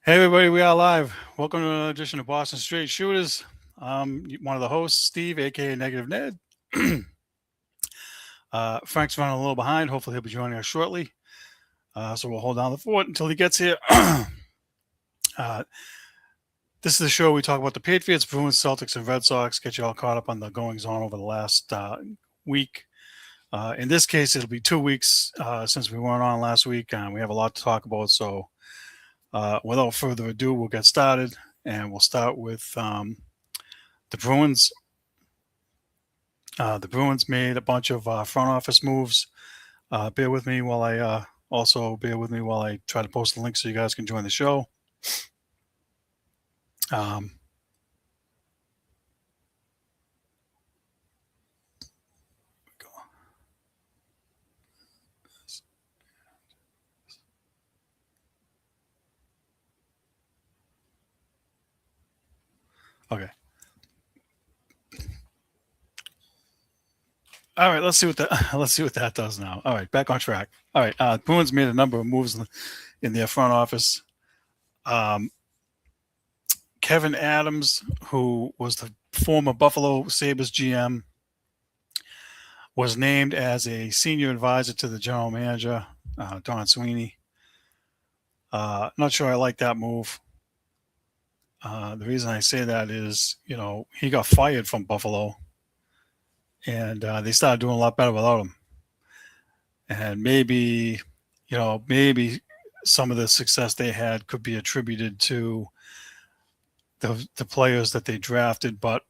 Hey everybody, we are live. Welcome to another edition of Boston Straight Shooters. One of the hosts, Steve, aka Negative Ned. Frank's running a little behind. Hopefully, he'll be joining us shortly. So we'll hold down the fort until he gets here. uh, this is the show we talk about the Patriots, Bruins, Celtics, and Red Sox. Get you all caught up on the goings on over the last week. In this case, it'll be 2 weeks since we weren't on last week. We have a lot to talk about. So without further ado, we'll get started. And we'll start with the Bruins. The Bruins made a bunch of front office moves. Bear with me while I try to post the link so you guys can join the show. Um, okay. All right. Let's see what that does now. All right, back on track. All right. Bruins made a number of moves in their front office. Kevin Adams, who was the former Buffalo Sabres GM, was named as a senior advisor to the general manager, Don Sweeney. Not sure I like that move. The reason I say that is, he got fired from Buffalo, and they started doing a lot better without him. And maybe some of the success they had could be attributed to the players that they drafted, but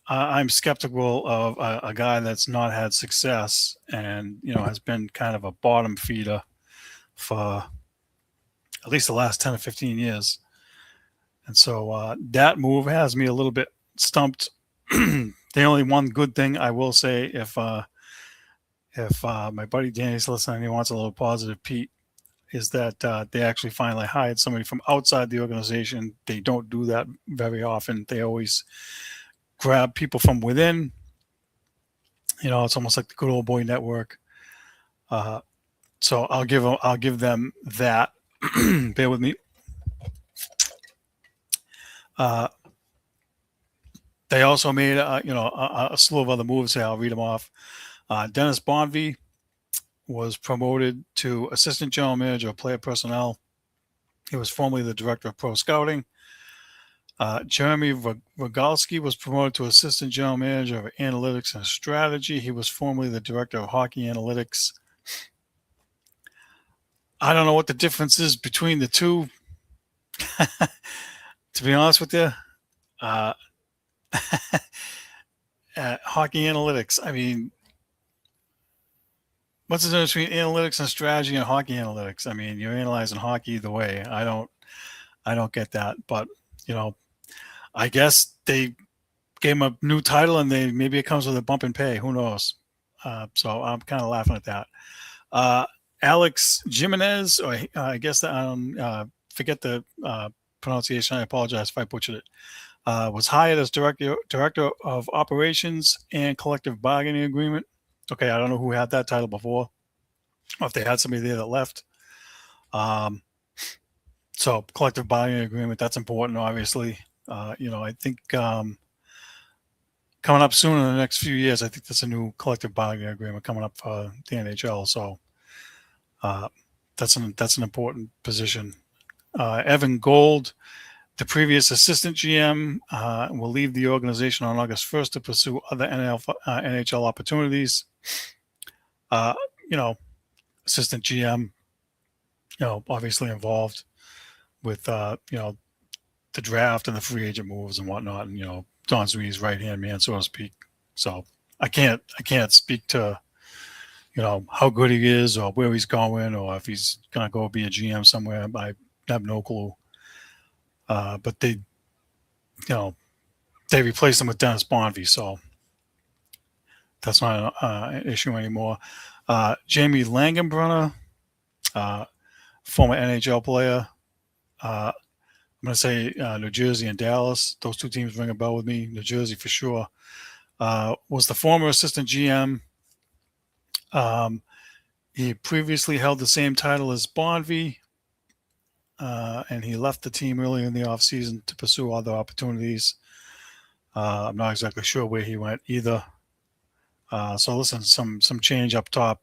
I'm skeptical of a guy that's not had success and has been kind of a bottom feeder for at least the last 10 or 15 years. And so that move has me a little bit stumped. The only one good thing I will say, if my buddy Danny's listening and he wants a little positive, Pete, is that they actually finally hired somebody from outside the organization. They don't do that very often. They always grab people from within. It's almost like the good old boy network. So I'll give them that. Bear with me. They also made a slew of other moves here. I'll read them off. Dennis Bonvie was promoted to assistant general manager of player personnel. He was formerly the director of pro scouting. Jeremy Rogalski was promoted to assistant general manager of analytics and strategy. He was formerly the director of hockey analytics. I don't know what the difference is between the two. To be honest with you, hockey analytics. I mean, what's the difference between analytics and strategy and hockey analytics? I mean, you're analyzing hockey either way. I don't get that. But I guess they gave him a new title, and maybe it comes with a bump in pay. Who knows? So I'm kind of laughing at that. Alex Jimenez, or I guess I forget the pronunciation. I apologize if I butchered it. Was hired as director of operations and collective bargaining agreement. Okay, I don't know who had that title before, or if they had somebody there that left. So collective bargaining agreement, that's important, obviously. I think coming up soon in the next few years, I think there's a new collective bargaining agreement coming up for the NHL. So that's an important position. Evan Gold, the previous assistant GM, will leave the organization on August 1st to pursue other NHL opportunities. Assistant GM, obviously involved with, the draft and the free agent moves and whatnot. And, Don Sweeney's right-hand man, so to speak. So I can't speak to, how good he is or where he's going or if he's going to go be a GM somewhere. I have no clue. But they replaced him with Dennis Bonvie, so that's not an issue anymore. Jamie Langenbrunner, former NHL player. I'm going to say New Jersey and Dallas. Those two teams ring a bell with me. New Jersey for sure. Was the former assistant GM. He previously held the same title as Bonvie. and he left the team early in the offseason to pursue other opportunities. I'm not exactly sure where he went either. So listen, some change up top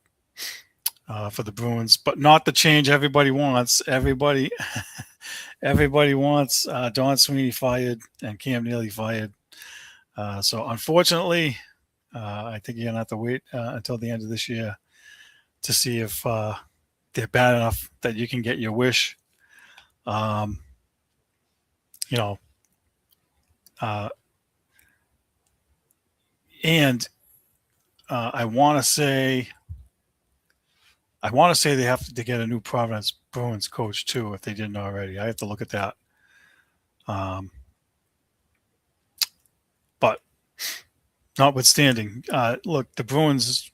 for the Bruins, but not the change everybody wants. Everybody wants Don Sweeney fired and Cam Neely fired. So unfortunately, I think you're gonna have to wait until the end of this year to see if they're bad enough that you can get your wish. Um, you know, uh, and I want to say they have to get a new Providence Bruins coach too if they didn't already. I have to look at that. But notwithstanding, look, the Bruins,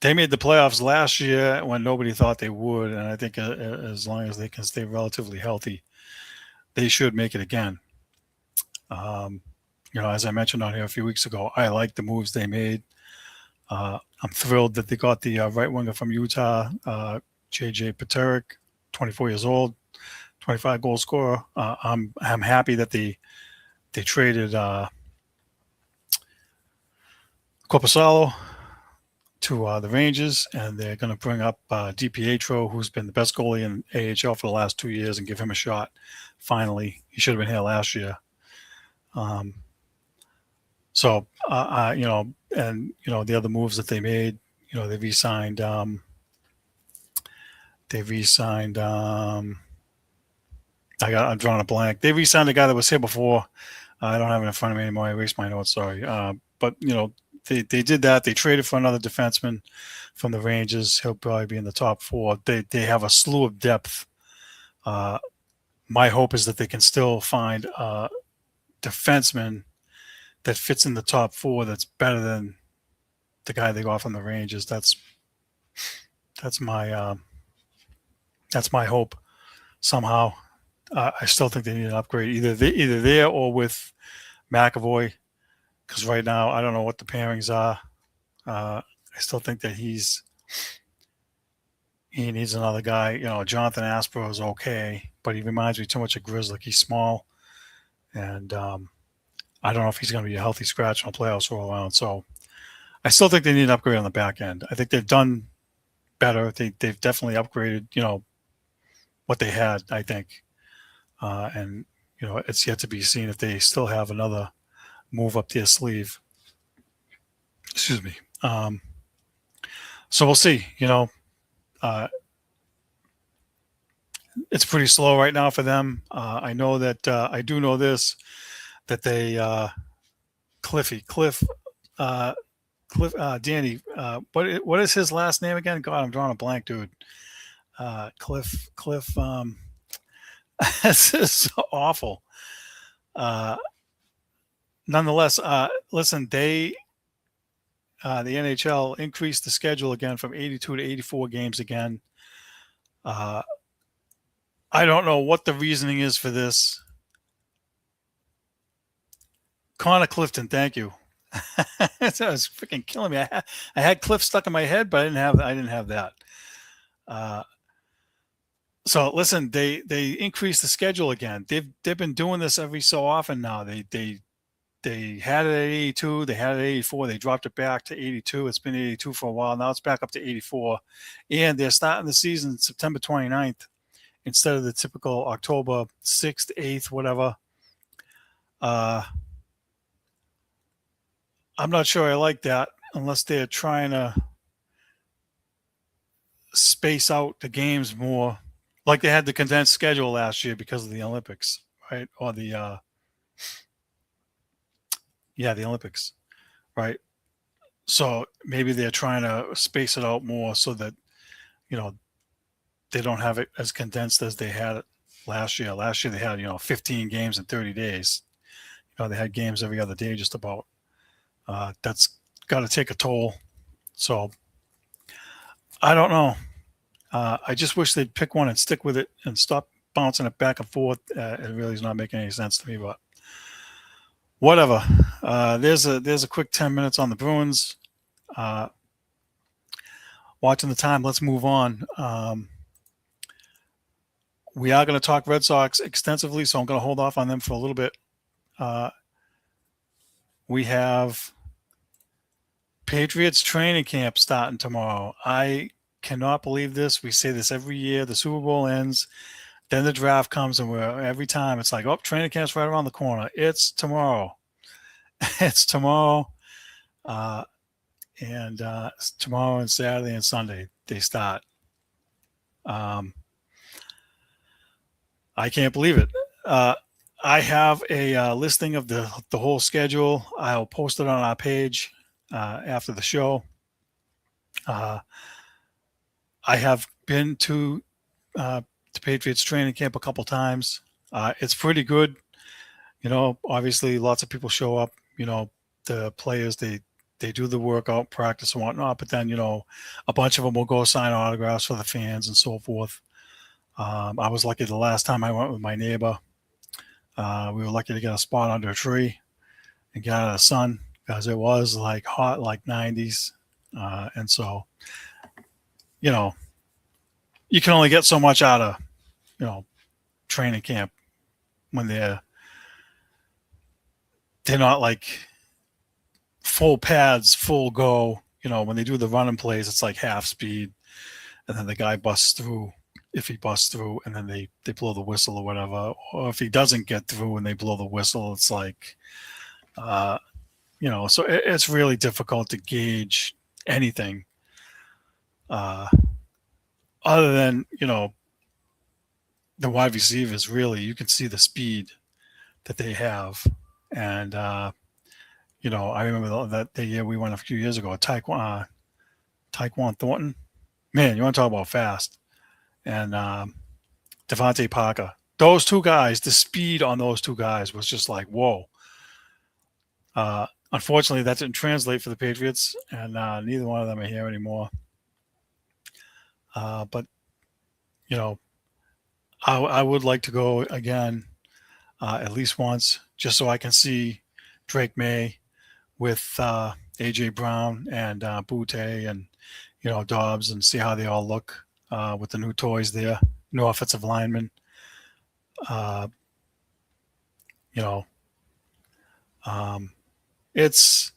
they made the playoffs last year when nobody thought they would, and I think as long as they can stay relatively healthy, they should make it again. As I mentioned on here a few weeks ago, I like the moves they made. I'm thrilled that they got the right winger from Utah, J.J. Patrick, 24 years old, 25 goal scorer. I'm happy that they traded Corpusalo to the Rangers, and they're going to bring up DiPietro, who's been the best goalie in AHL for the last 2 years, and give him a shot. Finally, he should have been here last year. So the other moves that they made, they re-signed. I'm drawing a blank. They re-signed a guy that was here before. I don't have it in front of me anymore. I erased my notes. Sorry. But they did that. They traded for another defenseman from the Rangers. He'll probably be in the top 4. They have a slew of depth. My hope is that they can still find a defenseman that fits in the top 4 that's better than the guy they got from the Rangers. That's my hope. Somehow, I still think they need an upgrade either there or with McAvoy, because right now I don't know what the pairings are. I still think that he needs another guy. Jonathan Asper is okay, but he reminds me too much of Grizzly. He's small, and I don't know if he's going to be a healthy scratch on playoffs all around. So I still think they need an upgrade on the back end. I think they've done better. They've definitely upgraded, what they had, I think. And it's yet to be seen if they still have another move up their sleeve. Excuse me. So we'll see. It's pretty slow right now for them. I know that I do know this, that they Danny. What is his last name again? God, I'm drawing a blank, dude. Cliff. This is so awful. Nonetheless, listen, the NHL increased the schedule again from 82 to 84 games again. I don't know what the reasoning is for this. Connor Clifton, thank you. That was freaking killing me. I had Cliff stuck in my head, but I didn't have that. So listen, they increased the schedule again. They've been doing this every so often now. They had it at 82, they had it at 84, they dropped it back to 82. It's been 82 for a while. Now it's back up to 84. And they're starting the season September 29th instead of the typical October 6th, 8th, whatever. I'm not sure I like that unless they're trying to space out the games more, like they had the condensed schedule last year because of the Olympics, right? Or the Olympics, right? So maybe they're trying to space it out more so that they don't have it as condensed as they had it last year. Last year they had 15 games in 30 days. They had games every other day just about. That's got to take a toll. So I don't know. I just wish they'd pick one and stick with it and stop bouncing it back and forth. It really is not making any sense to me, but whatever. There's a quick 10 minutes on the Bruins. Watching the time, let's move on. we are going to talk Red Sox extensively, so I'm going to hold off on them for a little bit. We have Patriots training camp starting tomorrow. I cannot believe this. We say this every year. The Super Bowl ends, then the draft comes, and every time it's like, oh, training camp's right around the corner. It's tomorrow. It's tomorrow. And tomorrow and Saturday and Sunday they start. I can't believe it. I have a listing of the whole schedule. I'll post it on our page after the show. I have been to the Patriots training camp a couple times. It's pretty good. Obviously lots of people show up. The players, they do the workout, practice and whatnot, but then, a bunch of them will go sign autographs for the fans and so forth. I was lucky the last time I went with my neighbor. We were lucky to get a spot under a tree and get out of the sun because it was like hot, like 90s. And so, you can only get so much out of, training camp when they're not like full pads, full go. When they do the running plays, it's like half speed. And then the guy busts through, if he busts through, and then they blow the whistle or whatever. Or if he doesn't get through and they blow the whistle, it's like, so it's really difficult to gauge anything other than, the wide receivers. Really, you can see the speed that they have. And, I remember that the year we went a few years ago, Tyquan Thornton. Man, you want to talk about fast. And Devontae Parker. Those two guys, the speed on those two guys was just like, whoa. Unfortunately, that didn't translate for the Patriots, and neither one of them are here anymore. But, I would like to go again at least once just so I can see Drake May with A.J. Brown and Butte and, Dobbs, and see how they all look with the new toys there, new offensive linemen. It's,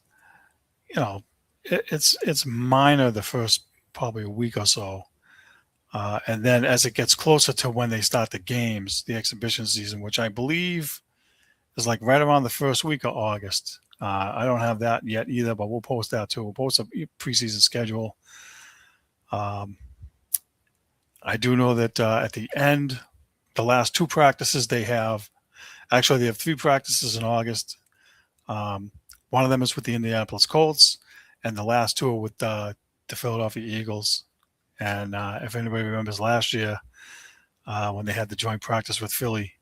it's minor the first probably a week or so. And then as it gets closer to when they start the games, the exhibition season, which I believe is like right around the first week of August. I don't have that yet either, but we'll post that too. We'll post a preseason schedule. I do know that at the end, the last two practices they have 3 practices in August. One of them is with the Indianapolis Colts, and the last 2 are with the Philadelphia Eagles. And if anybody remembers last year, when they had the joint practice with Philly,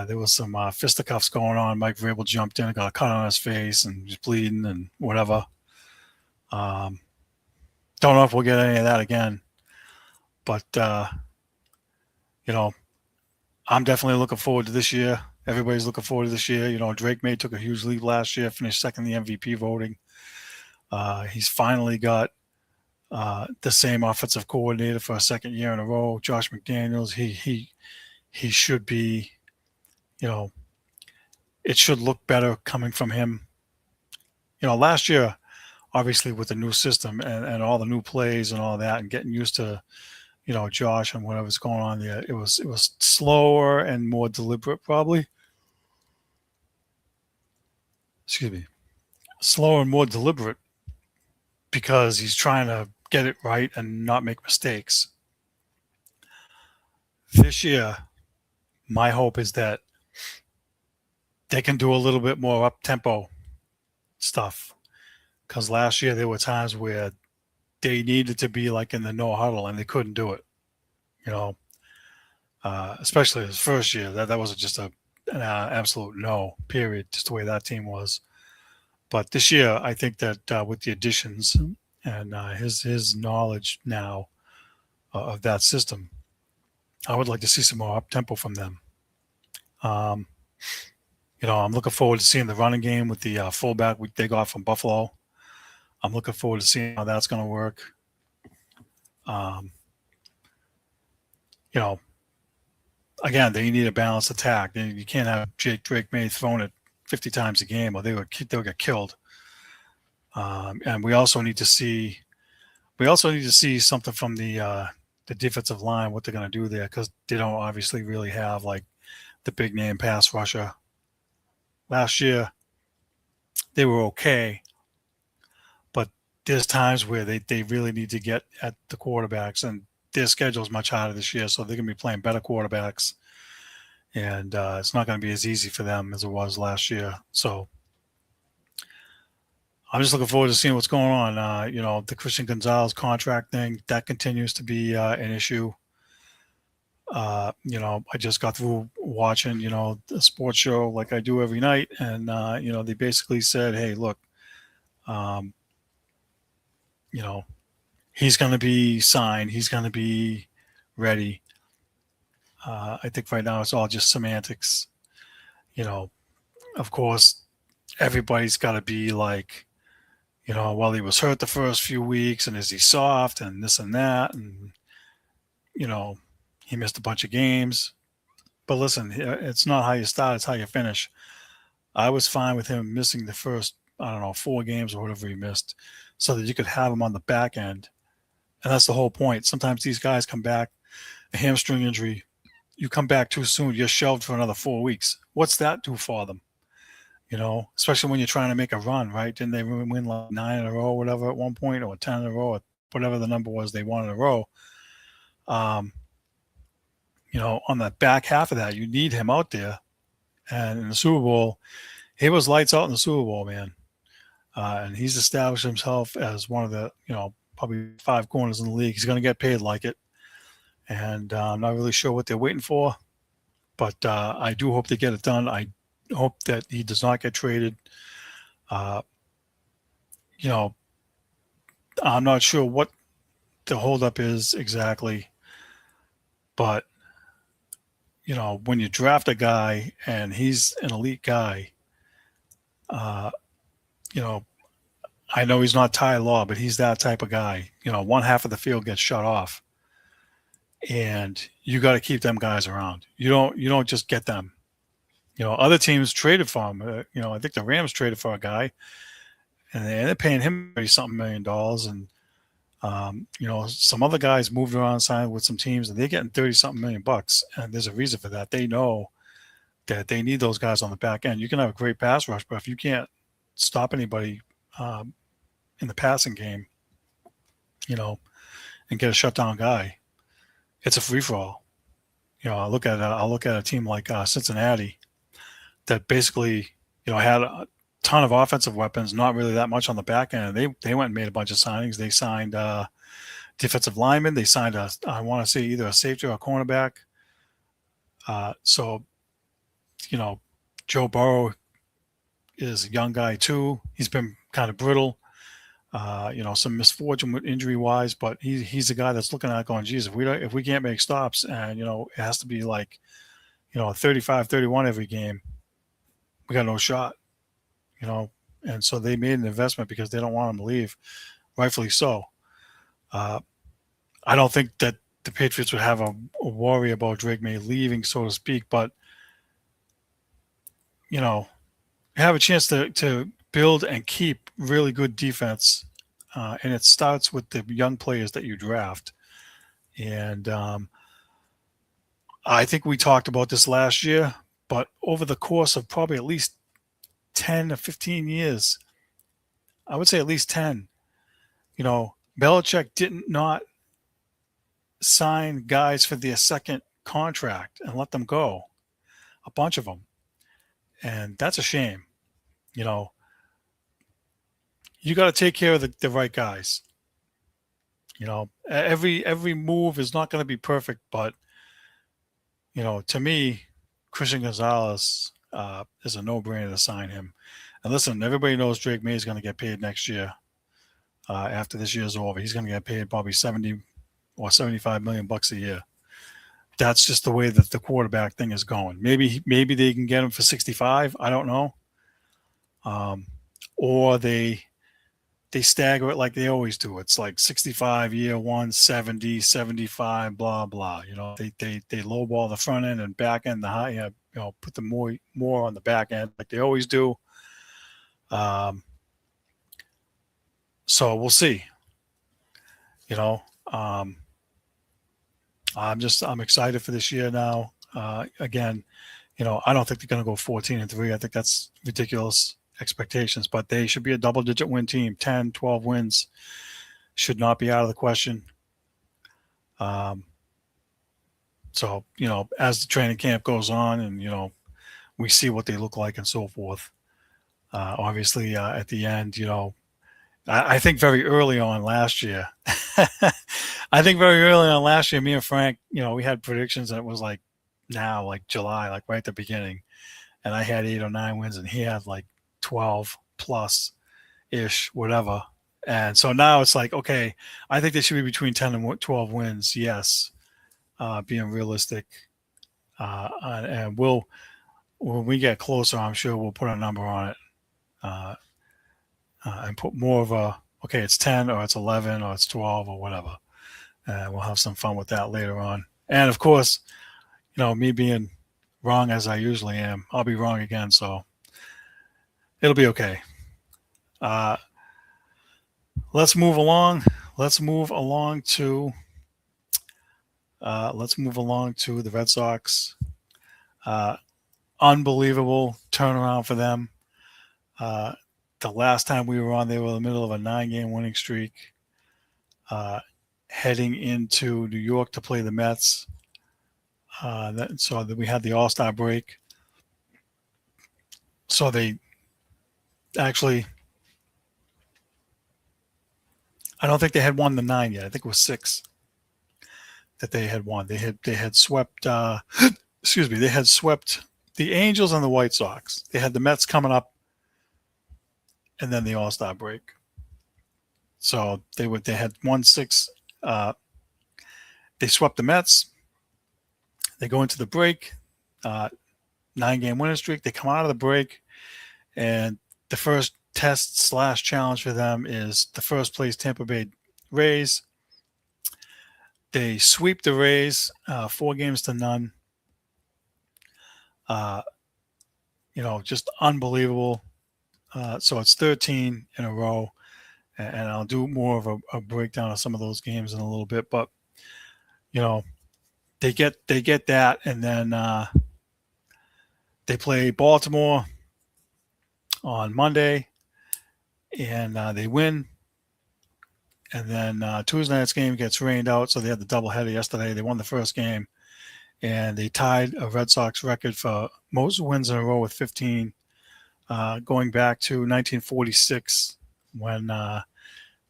there was some fisticuffs going on. Mike Vrabel jumped in and got a cut on his face and was bleeding and whatever. Don't know if we'll get any of that again. But, I'm definitely looking forward to this year. Everybody's looking forward to this year. Drake May took a huge leap last year, finished second in the MVP voting. He's finally got the same offensive coordinator for a second year in a row, Josh McDaniels. He should be, it should look better coming from him. Last year, obviously with the new system and all the new plays and all that and getting used to, Josh and whatever's going on there, it was slower and more deliberate probably. Excuse me. Slower and more deliberate because he's trying to get it right and not make mistakes. This year, my hope is that they can do a little bit more up-tempo stuff. Because last year there were times where they needed to be like in the no huddle and they couldn't do it. Especially his first year, that wasn't just an absolute no, period, just the way that team was. But this year, I think that with the additions and his knowledge now of that system, I would like to see some more up-tempo from them. I'm looking forward to seeing the running game with the fullback they got from Buffalo. I'm looking forward to seeing how that's going to work. again, they need a balanced attack. You can't have Drake May throwing it 50 times a game, or they'll get killed. And we also need to see something from the defensive line, what they're going to do there, because they don't obviously really have like the big name pass rusher. Last year they were okay, but there's times where they really need to get at the quarterbacks, and their schedule is much harder this year, so they're going to be playing better quarterbacks, and it's not going to be as easy for them as it was last year. So I'm just looking forward to seeing what's going on. The Christian Gonzalez contract thing, that continues to be an issue. I just got through watching, the sports show like I do every night. And, they basically said, hey, look, um, he's going to be signed. He's going to be ready. I think right now it's all just semantics. Of course, everybody's got to be like, well, he was hurt the first few weeks, and is he soft, and this and that, and he missed a bunch of games. But listen, it's not how you start; it's how you finish. I was fine with him missing the first, I don't know, 4 games or whatever he missed, so that you could have him on the back end, and that's the whole point. Sometimes these guys come back, a hamstring injury, you come back too soon, you're shelved for another 4 weeks. What's that do for them? Especially when you're trying to make a run, right? Didn't they win like 9 in a row or whatever at one point, or 10 in a row, or whatever the number was they won in a row? On the back half of that, you need him out there. And in the Super Bowl, he was lights out in the Super Bowl, man. And he's established himself as one of the, probably 5 corners in the league. He's going to get paid like it. And I'm not really sure what they're waiting for, but I do hope they get it done. I hope that he does not get traded. I'm not sure what the holdup is exactly, but when you draft a guy and he's an elite guy, I know he's not Ty Law, but he's that type of guy. One half of the field gets shut off, and you got to keep them guys around. You don't just get them. Other teams traded for him. I think the Rams traded for a guy, and they're paying him $30-something million. And some other guys moved around, signed with some teams, and they're getting $30-something million. And there's a reason for that. They know that they need those guys on the back end. You can have a great pass rush, but if you can't stop anybody in the passing game, and get a shutdown guy, it's a free for all. I'll look at a team like Cincinnati that basically, had a ton of offensive weapons, not really that much on the back end. They went and made a bunch of signings. They signed defensive linemen. They signed I want to say either a safety or a cornerback. So, Joe Burrow is a young guy too. He's been kind of brittle. Some misfortune with injury wise, but he's a guy that's looking at going, geez, if we can't make stops, and it has to be like 35-31 every game, we got no shot. And so they made an investment because they don't want him to leave, rightfully so. I don't think that the Patriots would have a worry about Drake May leaving, so to speak, but have a chance to build and keep really good defense, and it starts with the young players that you draft. And I think we talked about this last year, but over the course of probably at least 10 or 15 years, I would say at least 10, Belichick did not sign guys for their second contract and let them go, a bunch of them. And that's a shame. You got to take care of the right guys. Every move is not going to be perfect, but to me, Christian Gonzalez is a no-brainer to sign him. And listen, everybody knows Drake May is going to get paid next year. After this year's over, he's going to get paid probably $70 or $75 million a year. That's just the way that the quarterback thing is going. Maybe they can get him for 65. I don't know. Or they they stagger it like they always do. It's like 65 year one, 70, 75, blah blah. They lowball the front end and back end the high. Put the more on the back end like they always do. Um, so we'll see. You know, um, I'm excited for this year now. Again, I don't think they're going to go 14-3. I think that's ridiculous expectations, but they should be a double-digit win team. 10, 12 wins should not be out of the question. So, as the training camp goes on and, we see what they look like and so forth. Obviously, at the end, I think very early on last year, me and Frank, we had predictions that it was like July, like right at the beginning. And I had 8 or 9 wins and he had like 12 plus ish, whatever. And so now it's like, okay, I think they should be between 10 and 12 wins. Yes. Being realistic. And when we get closer, I'm sure we'll put a number on it. And put more of okay, it's 10 or it's 11 or it's 12 or whatever. And we'll have some fun with that later on. And of course, me being wrong as I usually am, I'll be wrong again. So it'll be okay. Let's move along. Let's move along to the Red Sox. Unbelievable turnaround for them. The last time we were on, they were in the middle of a 9-game winning streak, heading into New York to play the Mets. So that we had the All-Star break. So they actually, I don't think they had won the 9 yet. I think it was 6 that they had won. They had swept. They had swept the Angels and the White Sox. They had the Mets coming up, and then the All-Star break. So they had won 6. They swept the Mets. They go into the break, 9-game winning streak. They come out of the break, and the first test/challenge for them is the first place Tampa Bay Rays. They sweep the Rays 4-0. Just unbelievable. So it's 13 in a row, and I'll do more of a breakdown of some of those games in a little bit. But they get that, and then they play Baltimore on Monday, and they win. And then Tuesday night's game gets rained out, so they had the doubleheader yesterday. They won the first game, and they tied a Red Sox record for most wins in a row with 15, going back to 1946 when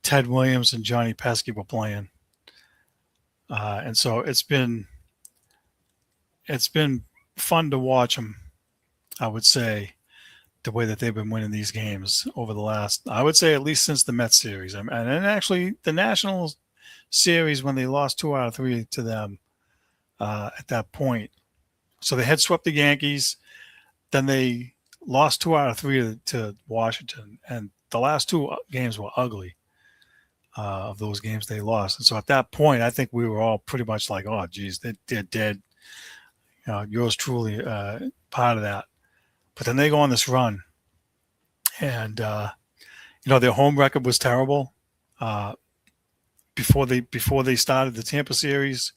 Ted Williams and Johnny Pesky were playing. And so it's been fun to watch them, I would say, the way that they've been winning these games over the last, I would say, at least since the Mets series. And actually the Nationals series, when they lost 2 out of 3 to them at that point. So they had swept the Yankees. Then they lost 2 out of 3 to Washington. And the last 2 games were ugly of those games they lost. And so at that point, I think we were all pretty much like, oh, geez, they're dead. Yours truly part of that. But then they go on this run, and their home record was terrible. Before they started the Tampa series,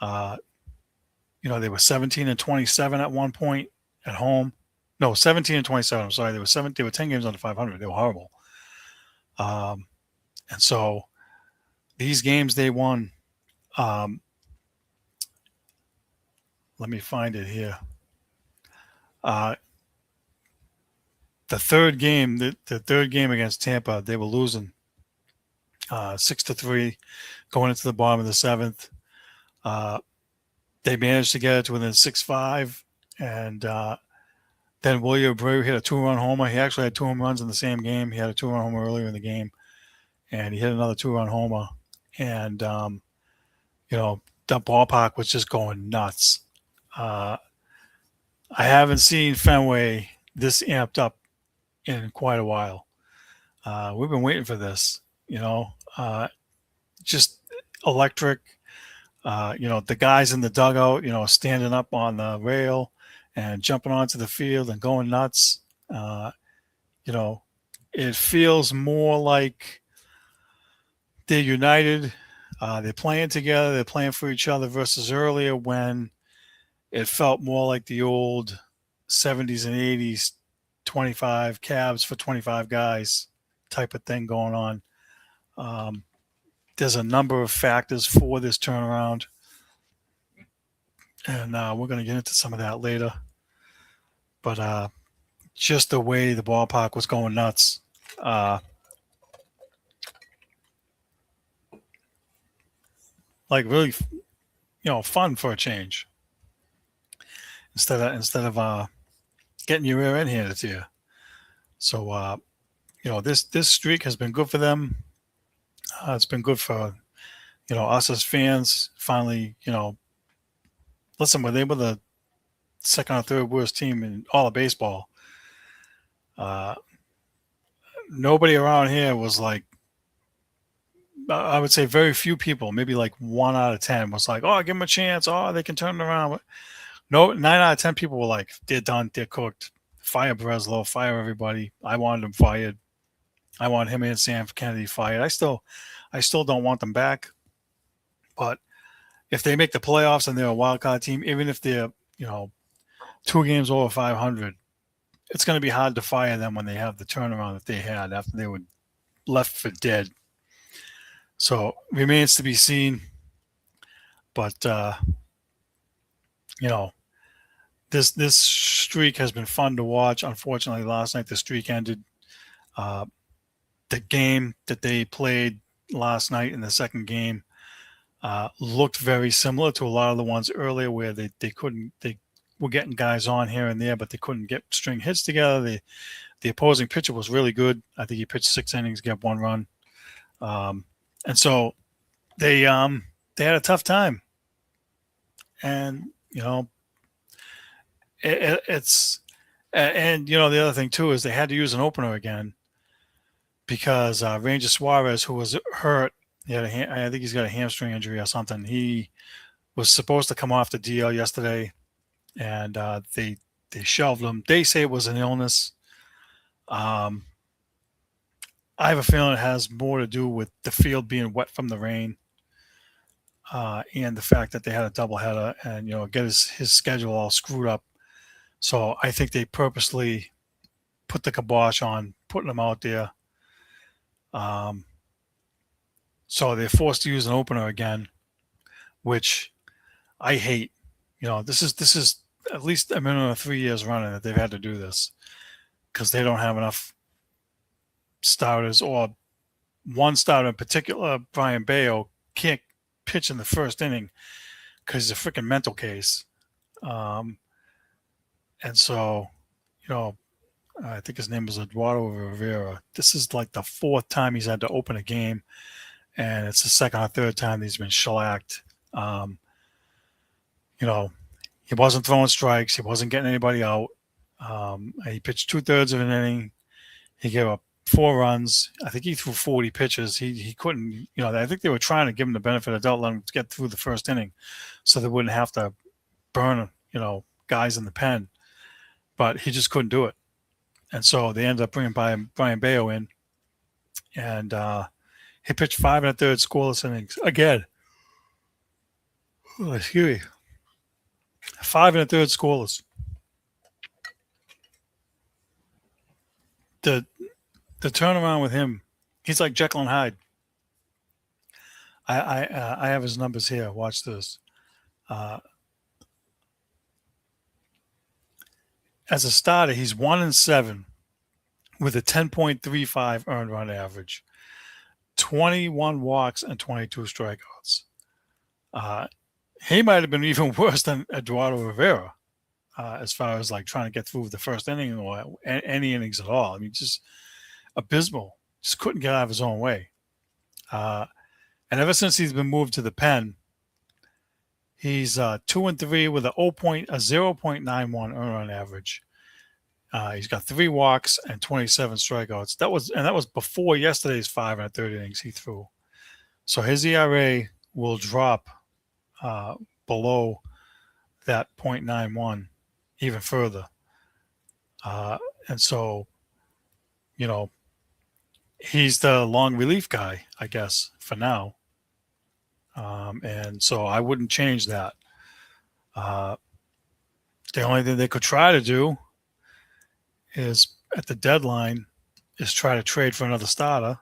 they were 17-27 at one point at home. No, 17-27. I'm sorry, they were 10 games under 500. They were horrible. And so these games they won. Let me find it here. The third game against Tampa, they were losing 6-3, going into the bottom of the 7th. They managed to get it to within 6-5, and then William Abreu hit a 2-run homer. He actually had 2 home runs in the same game. He had a 2-run homer earlier in the game, and he hit another 2-run homer. And that ballpark was just going nuts. I haven't seen Fenway this amped up in quite a while. We've been waiting for this, just electric. The guys in the dugout, standing up on the rail and jumping onto the field and going nuts. You know, it feels more like they're united. They're playing together. They're playing for each other versus earlier when it felt more like the old 70s and 80s 25 cabs for 25 guys type of thing going on. There's a number of factors for this turnaround, and we're going to get into some of that later. But just the way the ballpark was going nuts. Like really, fun for a change. Instead of getting your rear end handed to you. So this streak has been good for them. It's been good for us as fans. Finally, listen, when they were the second or third worst team in all of baseball, nobody around here was like, I would say very few people, maybe like 1 out of 10 was like, oh, give them a chance. Oh, they can turn it around. No, 9 out of 10 people were like, they're done. They're cooked. Fire Breslow, fire everybody. I wanted him fired. I want him and Sam Kennedy fired. I still don't want them back. But if they make the playoffs and they're a wild card team, even if they're, 2 games over 500, it's going to be hard to fire them when they have the turnaround that they had after they were left for dead. So remains to be seen. But, this streak has been fun to watch. Unfortunately, last night the streak ended. The game that they played last night in the second game looked very similar to a lot of the ones earlier where they were getting guys on here and there, but they couldn't get string hits together. The opposing pitcher was really good. I think he pitched 6 innings, got 1 run. And so they had a tough time. And, it's and the other thing too is they had to use an opener again because Ranger Suarez, who was hurt, I think he's got a hamstring injury or something. He was supposed to come off the DL yesterday, and they shelved him. They say it was an illness. I have a feeling it has more to do with the field being wet from the rain, and the fact that they had a doubleheader and get his schedule all screwed up. So I think they purposely put the kibosh on putting him out there. So they're forced to use an opener again, which I hate. This is at least a minimum of 3 years running that they've had to do this because they don't have enough starters, or one starter in particular, Brian Bayo, can't pitch in the first inning because he's a freaking mental case. And so, I think his name was Eduardo Rivera. This is like the 4th time he's had to open a game, and it's the 2nd or 3rd time he's been shellacked. He wasn't throwing strikes. He wasn't getting anybody out. He pitched 2/3 of an inning. He gave up 4 runs. I think he threw 40 pitches. He couldn't, I think they were trying to give him the benefit of the doubt, let him get through the first inning so they wouldn't have to burn, guys in the pen. But he just couldn't do it. And so they ended up bringing Brian Bayo in. And he pitched 5 1/3 scoreless innings. Again. Oh, excuse me. 5 1/3 scoreless. The turnaround with him, he's like Jekyll and Hyde. I have his numbers here. Watch this. As a starter, he's 1-7 with a 10.35 earned run average, 21 walks and 22 strikeouts. He might have been even worse than Eduardo Rivera as far as like trying to get through the first inning or any innings at all. I mean, just abysmal. Just couldn't get out of his own way. And ever since he's been moved to the pen, he's 2-3 with a 0.91 earned run average. He's got 3 walks and 27 strikeouts. That was before yesterday's 5 and a third innings he threw. So his ERA will drop below that .91 even further. And so, you know, he's the long relief guy, I guess, for now. And so I wouldn't change that. The only thing they could try to do is at the deadline is try to trade for another starter.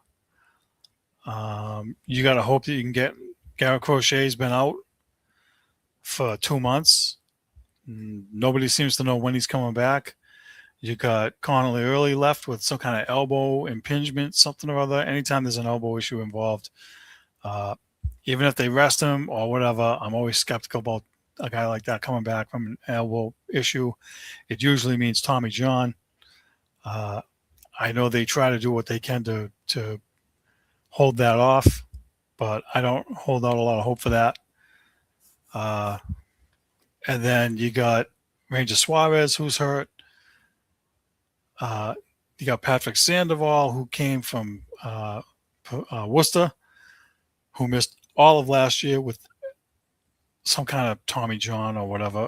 You got to hope that you can get Garrett Crochet's been out for 2 months. Nobody seems to know when he's coming back. You got Connolly Early left with some kind of elbow impingement, something or other. Anytime there's an elbow issue involved, even if they rest him or whatever, I'm always skeptical about a guy like that coming back from an elbow issue. It usually means Tommy John. I know they try to do what they can to hold that off, but I don't hold out a lot of hope for that. And then you got Ranger Suarez, who's hurt. You got Patrick Sandoval, who came from Worcester, who missed all of last year with some kind of Tommy John or whatever.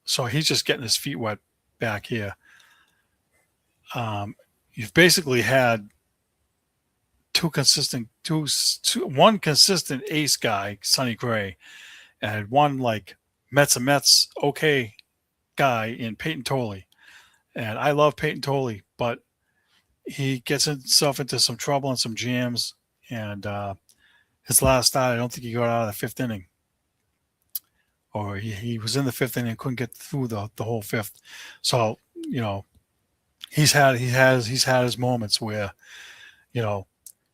So he's just getting his feet wet back here. You've basically had one consistent ace guy, Sonny Gray, and one like Mets okay guy in Peyton Tolley. And I love Peyton Tolley, but he gets himself into some trouble and some jams. And his last start, I don't think he got out of the 5th inning. Or he was in the 5th inning and couldn't get through the whole 5th. So, you know, he's had his moments where, you know,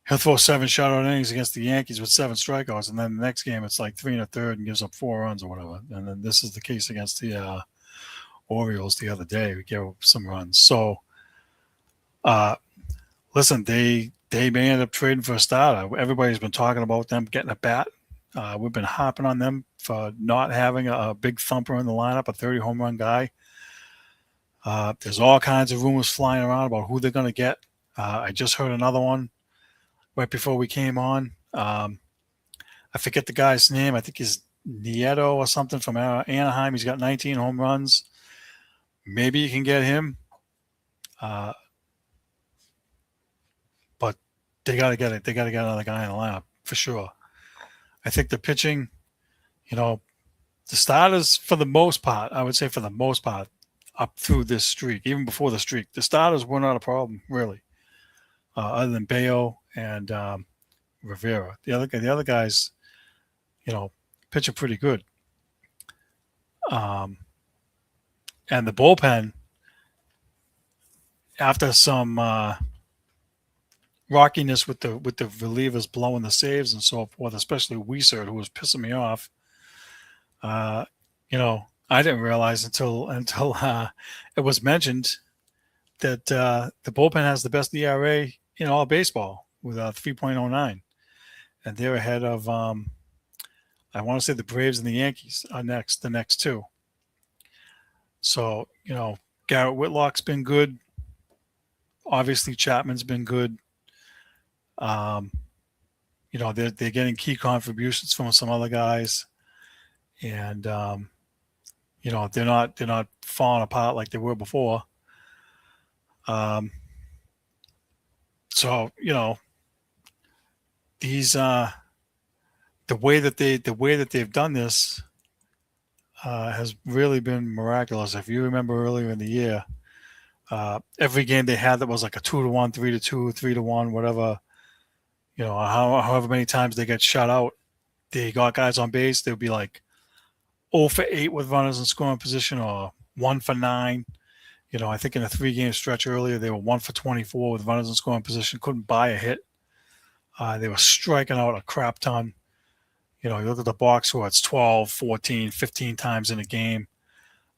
he'll throw 7 shutout innings against the Yankees with 7 strikeouts, and then the next game it's like 3 1/3 and gives up 4 runs or whatever. And then this is the case against the Orioles the other day. We gave up some runs. So, listen, they may end up trading for a starter. Everybody's been talking about them getting a bat. We've been hopping on them for not having a big thumper in the lineup, a 30 home run guy. There's all kinds of rumors flying around about who they're going to get. I just heard another one right before we came on. I forget the guy's name. I think he's Nieto or something from Anaheim. He's got 19 home runs. Maybe you can get him. But they got to get it. They got to get another guy in the lineup for sure. I think the pitching, you know, the starters for the most part, I would say for the most part, up through this streak, even before the streak, the starters were not a problem really, other than Bayo and Rivera. The other guys, you know, pitching pretty good. And the bullpen, after some rockiness with the relievers blowing the saves and so forth, especially Weissert, who was pissing me off. You know, I didn't realize until it was mentioned that the bullpen has the best ERA in all baseball with 3.09, and they're ahead of I want to say the Braves and the Yankees are the next two. So, you know, Garrett Whitlock's been good. Obviously, Chapman's been good. You know, they're getting key contributions from some other guys, and you know, they're not falling apart like they were before. So, you know, these the way that they've done this has really been miraculous. If you remember earlier in the year, every game they had that was like a 2-1, 3-2, 3-1, whatever. You know, however many times they get shut out, they got guys on base. They would be like 0 for 8 with runners in scoring position, or 1 for 9. You know, I think in a 3-game stretch earlier, they were 1 for 24 with runners in scoring position. Couldn't buy a hit. They were striking out a crap ton. You know, you look at the box score, it's 12, 14, 15 times in a game.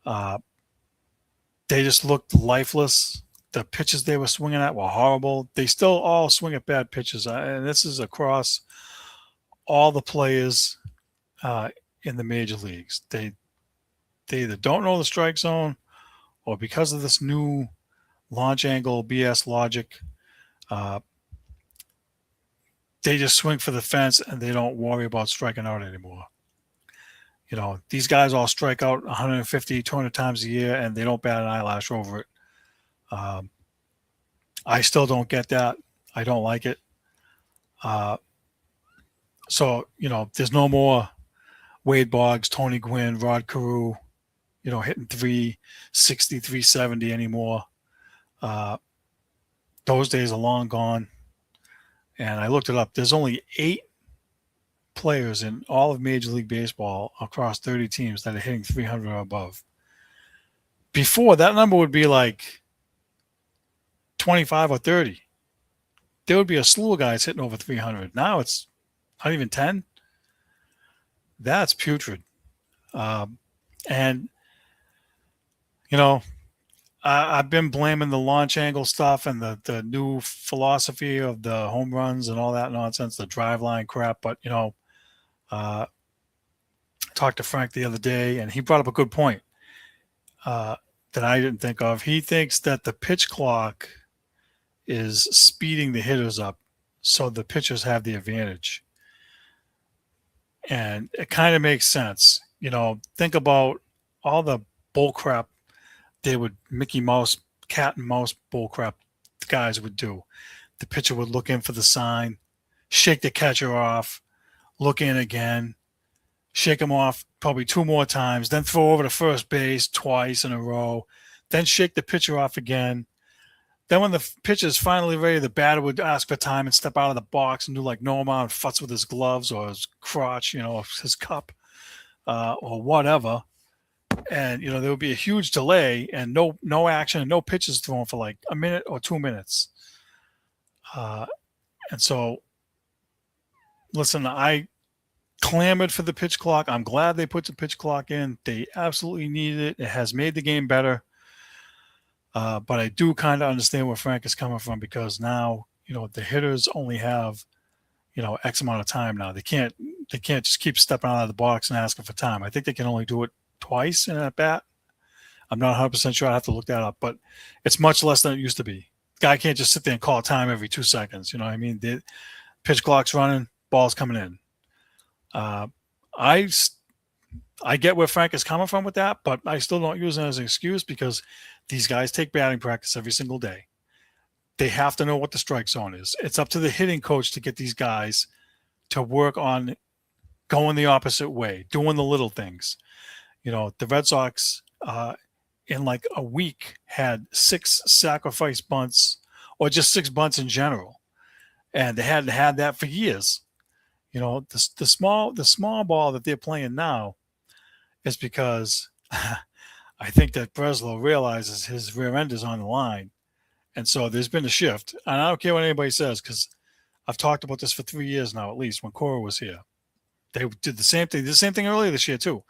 They just looked lifeless. The pitches they were swinging at were horrible. They still all swing at bad pitches. And this is across all the players in the major leagues. They either don't know the strike zone, or because of this new launch angle, BS logic. Uh, they just swing for the fence and they don't worry about striking out anymore. These guys all strike out 150, 200 times a year and they don't bat an eyelash over it. Um, I still don't get that. I don't like it. Uh, there's no more Wade Boggs, Tony Gwynn, Rod Carew, hitting 360, 370 anymore. Those days are long gone. And I looked it up. There's only 8 players in all of Major League Baseball across 30 teams that are hitting 300 or above. Before, that number would be like 25 or 30. There would be a slew of guys hitting over 300. Now it's not even 10. That's putrid. And, I've been blaming the launch angle stuff and the new philosophy of the home runs and all that nonsense, the drive line crap. But, I talked to Frank the other day, and he brought up a good point that I didn't think of. He thinks that the pitch clock is speeding the hitters up so the pitchers have the advantage. And it kind of makes sense. Think about all the bull crap they would Mickey Mouse, cat and mouse bull crap the guys would do. The pitcher would look in for the sign, shake the catcher off, look in again, shake him off probably 2 more times, then throw over to first base twice in a row, then shake the pitcher off again. Then when the pitcher's finally ready, the batter would ask for time and step out of the box and do like no amount of futz with his gloves or his crotch, his cup or whatever. And, there would be a huge delay and no action and no pitches thrown for like a minute or 2 minutes. And so, listen, I clamored for the pitch clock. I'm glad they put the pitch clock in. They absolutely needed it. It has made the game better. But I do kind of understand where Frank is coming from because now, the hitters only have, X amount of time now. They can't just keep stepping out of the box and asking for time. I think they can only do it twice in at bat. I'm not 100% sure. I have to look that up, but it's much less than it used to be. Guy can't just sit there and call time every 2 seconds. You know what I mean? The pitch clock's running, ball's coming in. I get where Frank is coming from with that, but I still don't use it as an excuse because these guys take batting practice every single day. They have to know what the strike zone is. It's up to the hitting coach to get these guys to work on going the opposite way, doing the little things. The Red Sox in like a week had 6 sacrifice bunts or just 6 bunts in general. And they hadn't had that for years. The small ball that they're playing now is because I think that Breslow realizes his rear end is on the line. And so there's been a shift. And I don't care what anybody says because I've talked about this for 3 years now, at least when Cora was here. They did the same thing. Did the same thing earlier this year, too.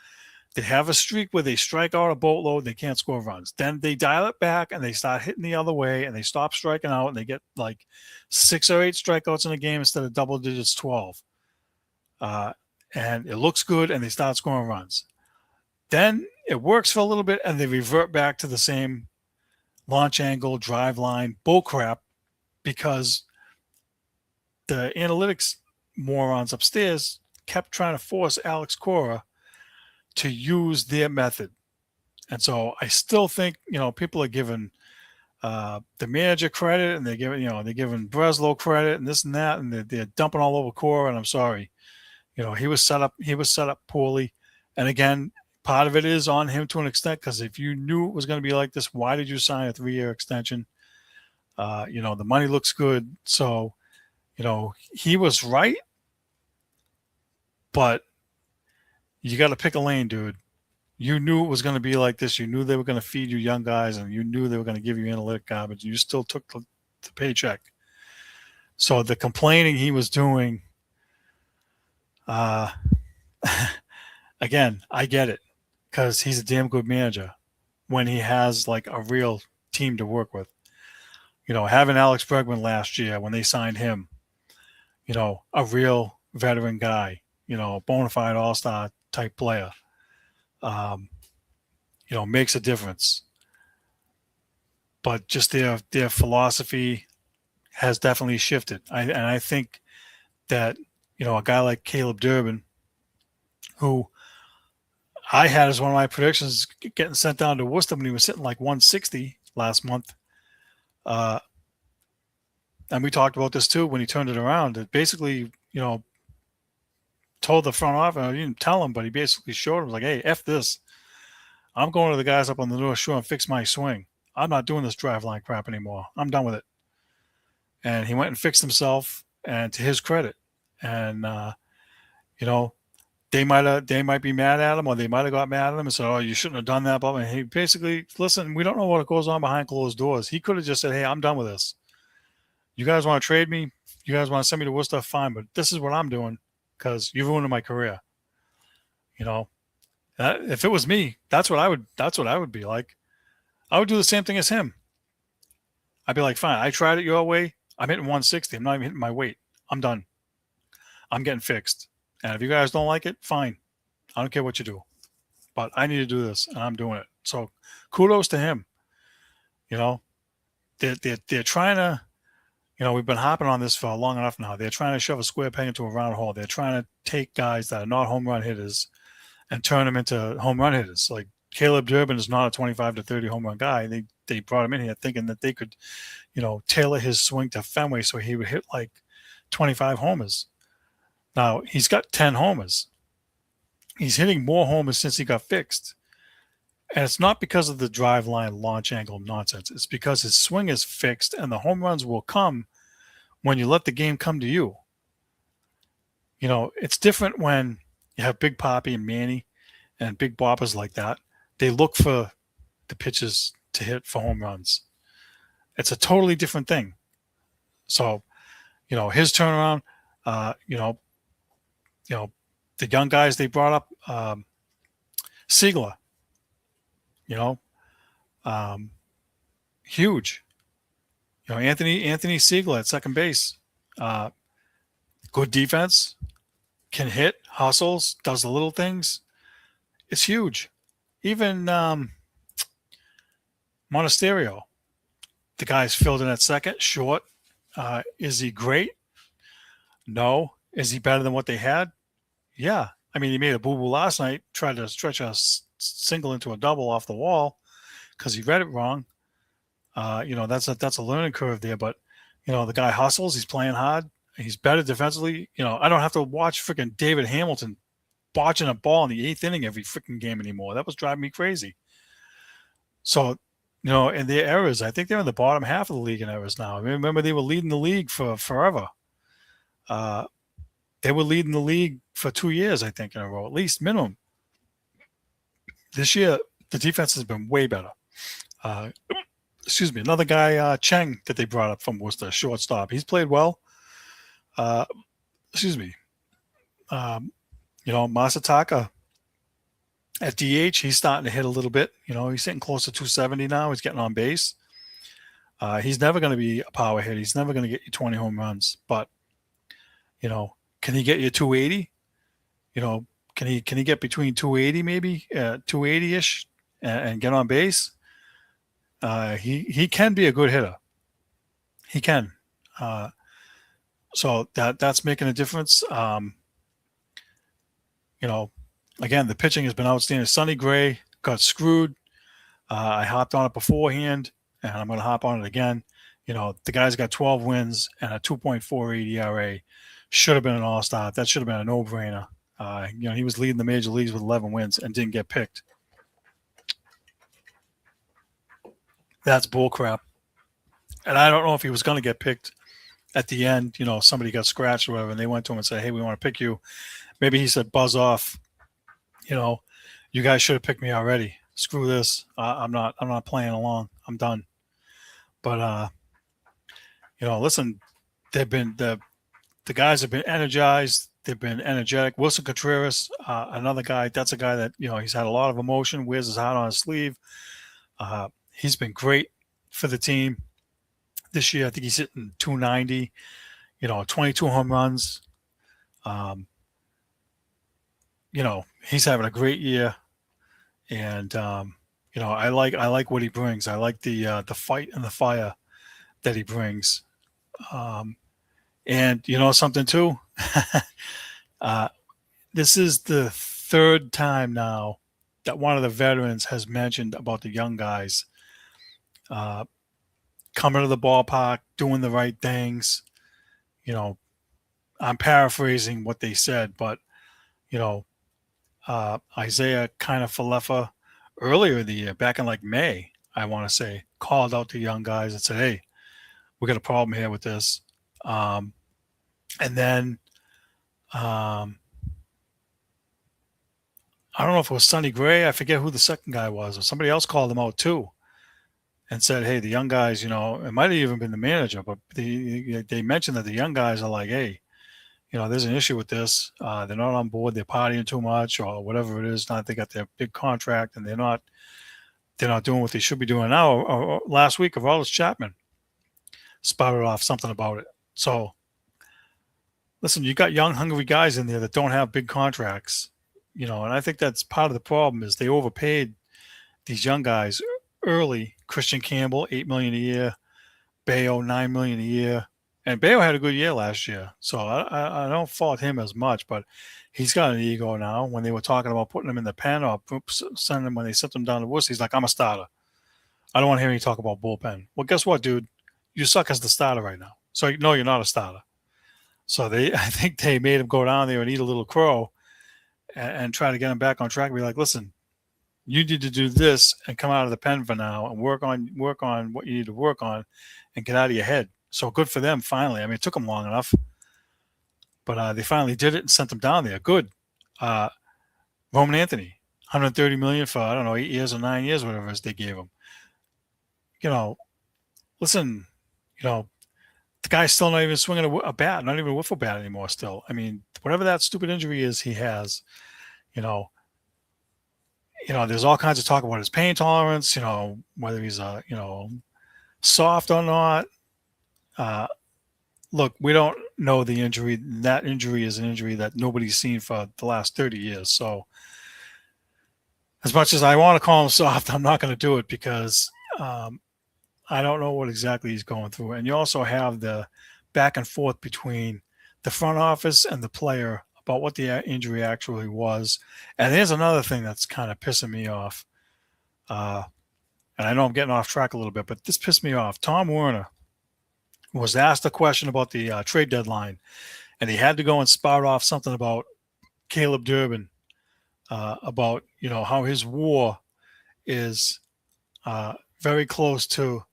They have a streak where they strike out a boatload. They can't score runs. Then they dial it back and they start hitting the other way and they stop striking out and they get like 6 or 8 strikeouts in a game instead of double digits 12. And it looks good and they start scoring runs. Then it works for a little bit and they revert back to the same launch angle, drive line, bull crap because the analytics morons upstairs kept trying to force Alex Cora to use their method. And so I still think, people are giving the manager credit and they're giving Breslow credit and this and that, and they're dumping all over Cora. And I'm sorry, he was set up poorly. And again, part of it is on him to an extent, because if you knew it was going to be like this, why did you sign a 3-year extension? The money looks good. So, he was right, but you got to pick a lane, dude. You knew it was going to be like this. You knew they were going to feed you young guys, and you knew they were going to give you analytic garbage. You still took the paycheck. So the complaining he was doing, again, I get it because he's a damn good manager when he has like a real team to work with. Having Alex Bregman last year when they signed him, a real veteran guy, bona fide all-star type player, makes a difference. but just their philosophy has definitely shifted. I think that a guy like Caleb Durbin, who I had as one of my predictions, getting sent down to Worcester when he was sitting like 160 last month. Uh, and we talked about this too when he turned it around. It basically, told the front office, I didn't tell him, but he basically showed him like, hey, F this. I'm going to the guys up on the North Shore and fix my swing. I'm not doing this drive line crap anymore. I'm done with it. And he went and fixed himself, and to his credit. And you know, they might be mad at him, or they might have got mad at him and said, "Oh, you shouldn't have done that." But he basically, listen, we don't know what goes on behind closed doors. He could have just said, "Hey, I'm done with this. You guys want to trade me? You guys want to send me to Worcester? Fine, but this is what I'm doing because you ruined my career." You know, if it was me, that's what I would. That's what I would be like. I would do the same thing as him. I'd be like, "Fine, I tried it your way. I'm hitting 160. I'm not even hitting my weight. I'm done. I'm getting fixed. And if you guys don't like it, fine. I don't care what you do. But I need to do this, and I'm doing it." So kudos to him. You know, they're trying to. We've been hopping on this for long enough now. They're trying to shove a square peg into a round hole. They're trying to take guys that are not home run hitters and turn them into home run hitters. Like Caleb Durbin is not a 25 to 30 home run guy. They brought him in here thinking that they could, tailor his swing to Fenway so he would hit like 25 homers. Now he's got 10 homers. He's hitting more homers since he got fixed. And it's not because of the drive line launch angle nonsense. It's because his swing is fixed and the home runs will come when you let the game come to you. It's different when you have Big Poppy and Manny and big boppers like that. They look for the pitches to hit for home runs. It's a totally different thing. So, his turnaround, the young guys they brought up, Siegler, you know, huge. Anthony Siegler at second base, good defense, can hit, hustles, does the little things. It's huge. Even Monasterio, the guy's filled in at second, short. Is he great? No. Is he better than what they had? Yeah. I mean, he made a boo-boo last night, tried to stretch a single into a double off the wall because he read it wrong. That's a learning curve there. But, the guy hustles. He's playing hard. He's better defensively. I don't have to watch freaking David Hamilton botching a ball in the eighth inning every freaking game anymore. That was driving me crazy. So, in their errors, I think they're in the bottom half of the league in errors now. I mean, remember, they were leading the league for forever. They were leading the league for 2 years, I think, in a row, at least minimum. This year, the defense has been way better. Another guy, Cheng, that they brought up from Worcester, shortstop. He's played well. Masataka at DH, he's starting to hit a little bit. He's hitting close to 270 now. He's getting on base. He's never going to be a power hit. He's never going to get you 20 home runs. But, can he get you 280? Can he get between 280 maybe, 280-ish and get on base? He can be a good hitter. He can. So that's making a difference. Again, the pitching has been outstanding. Sonny Gray got screwed. I hopped on it beforehand, and I'm going to hop on it again. The guy's got 12 wins and a 2.48 ERA. Should have been an all-star. That should have been a no-brainer. He was leading the major leagues with 11 wins and didn't get picked. That's bullcrap. And I don't know if he was going to get picked at the end. Somebody got scratched or whatever, and they went to him and said, "Hey, we want to pick you." Maybe he said, "Buzz off. You guys should have picked me already. Screw this. I'm not playing along. I'm done." But listen, the guys have been energized. They've been energetic. Wilson Contreras, another guy. That's a guy that he's had a lot of emotion. Wears his heart on his sleeve. He's been great for the team this year. I think he's hitting 290. 22 home runs. He's having a great year. And, I like what he brings. I like the fight and the fire that he brings. Um, and something too. uh, this is the third time now that one of the veterans has mentioned about the young guys uh, coming to the ballpark, doing the right things. You know, I'm paraphrasing what they said, but you know, Isaiah kind of Falefa earlier in the year, back in like May, I want to say, called out the young guys and said, "Hey, we got a problem here with this." Um, and then I don't know if it was Sonny Gray. I forget who the second guy was, or somebody else called him out too and said, "Hey, the young guys, it might have even been the manager, but they mentioned that the young guys are like, hey, there's an issue with this. They're not on board. They're partying too much, or whatever it is. Not they got their big contract, and they're not doing what they should be doing now." Or last week, Aroldis Chapman spouted off something about it. So listen, you got young, hungry guys in there that don't have big contracts, and I think that's part of the problem is they overpaid these young guys early. Christian Campbell, $8 million a year. Bayo, $9 million a year. And Bayo had a good year last year, so I don't fault him as much. But he's got an ego now. When they were talking about putting him in the pen or sending him when they sent him down to Worcester, he's like, "I'm a starter. I don't want to hear you talk about bullpen." Well, guess what, dude? You suck as the starter right now. So no, you're not a starter. So I think they made him go down there and eat a little crow and try to get him back on track and be like, "Listen, you need to do this and come out of the pen for now and work on what you need to work on and get out of your head." So good for them finally. I mean, it took them long enough, but they finally did it and sent them down there. Good. Uh, Roman Anthony, 130 million for I don't know 8 years or 9 years, whatever it is they gave him. You know, listen, the guy's still not even swinging a bat, not even a wiffle bat anymore. Still, I mean, whatever that stupid injury is he has, you know, there's all kinds of talk about his pain tolerance. Whether he's soft or not. Look, we don't know the injury. That injury is an injury that nobody's seen for the last 30 years. So, as much as I want to call him soft, I'm not going to do it because I don't know what exactly he's going through. And you also have the back and forth between the front office and the player about what the injury actually was. And here's another thing that's kind of pissing me off. And I know I'm getting off track a little bit, but this pissed me off. Tom Werner was asked a question about the trade deadline, and he had to go and spout off something about Caleb Durbin, about how his WAR is very close to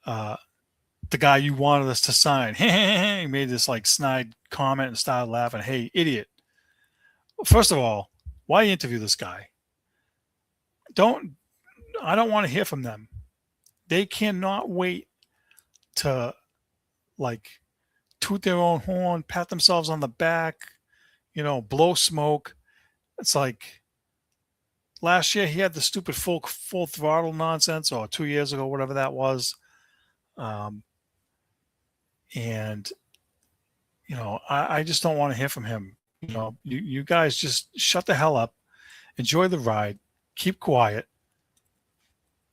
the guy you wanted us to sign. He made this like snide comment and started laughing. Hey, idiot! First of all, why interview this guy? I don't want to hear from them. They cannot wait to like toot their own horn, pat themselves on the back, blow smoke. It's like last year he had the stupid full throttle nonsense, or 2 years ago, whatever that was. And I just don't want to hear from him. You guys just shut the hell up, enjoy the ride, keep quiet,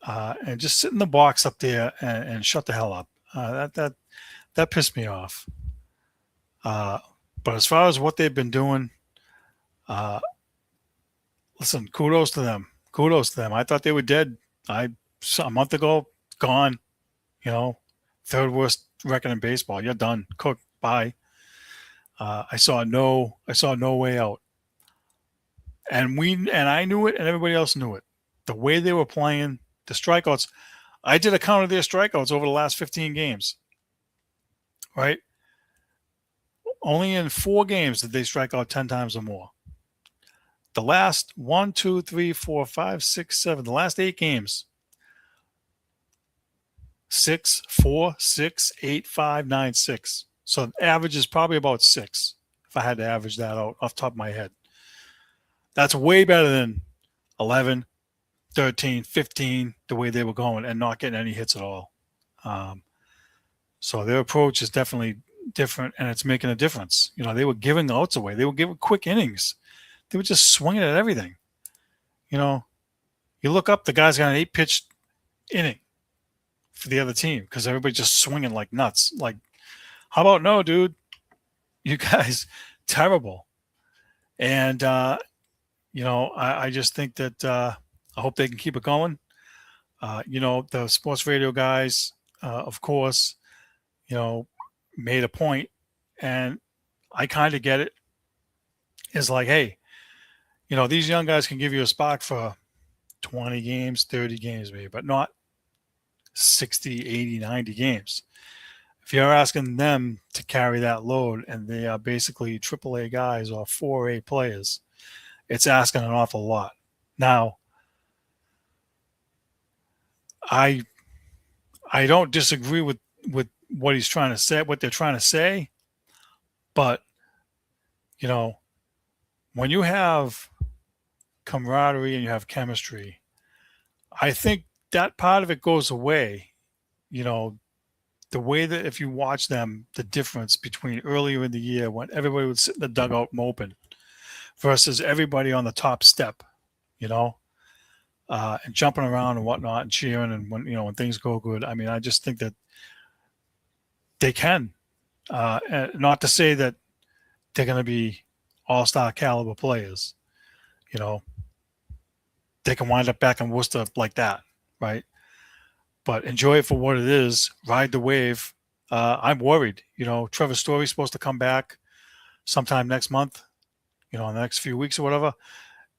and just sit in the box up there and shut the hell up. That pissed me off. But as far as what they've been doing, listen, kudos to them. Kudos to them. I thought they were dead. A month ago, gone. Third worst record in baseball. You're done. Cook. Bye. I saw no way out. And I knew it, and everybody else knew it. The way they were playing, the strikeouts. I did a count of their strikeouts over the last 15 games. Right? Only in 4 games did they strike out 10 times or more. The last 1, 2, 3, 4, 5, 6, 7, the last 8 games, 6, 4, 6, 8, 5, 9, 6. So the average is probably about 6, if I had to average that out off the top of my head. That's way better than 11, 13, 15, the way they were going and not getting any hits at all. So their approach is definitely different, and it's making a difference. They were giving the outs away. They were giving quick innings. They were just swinging at everything. You look up, the guy's got an 8-pitch inning for the other team because everybody's just swinging like nuts. Like, how about no, dude? You guys, terrible. And, I just think that I hope they can keep it going. The sports radio guys, of course, you know, made a point, and I kind of get it. It's like, hey, these young guys can give you a spark for 20 games, 30 games, maybe, but not 60, 80, 90 games. If you're asking them to carry that load and they are basically AAA guys or 4A players, it's asking an awful lot. Now, I don't disagree with what he's trying to say, what they're trying to say, but when you have camaraderie and you have chemistry, I think that part of it goes away. The way that if you watch them, the difference between earlier in the year when everybody would sit in the dugout moping versus everybody on the top step, and jumping around and whatnot and cheering and when things go good. I mean, I just think that they can. Not to say that they're going to be all-star caliber players. They can wind up back in Worcester like that, right? But enjoy it for what it is. Ride the wave. I'm worried. Trevor Story's supposed to come back sometime next month, in the next few weeks or whatever.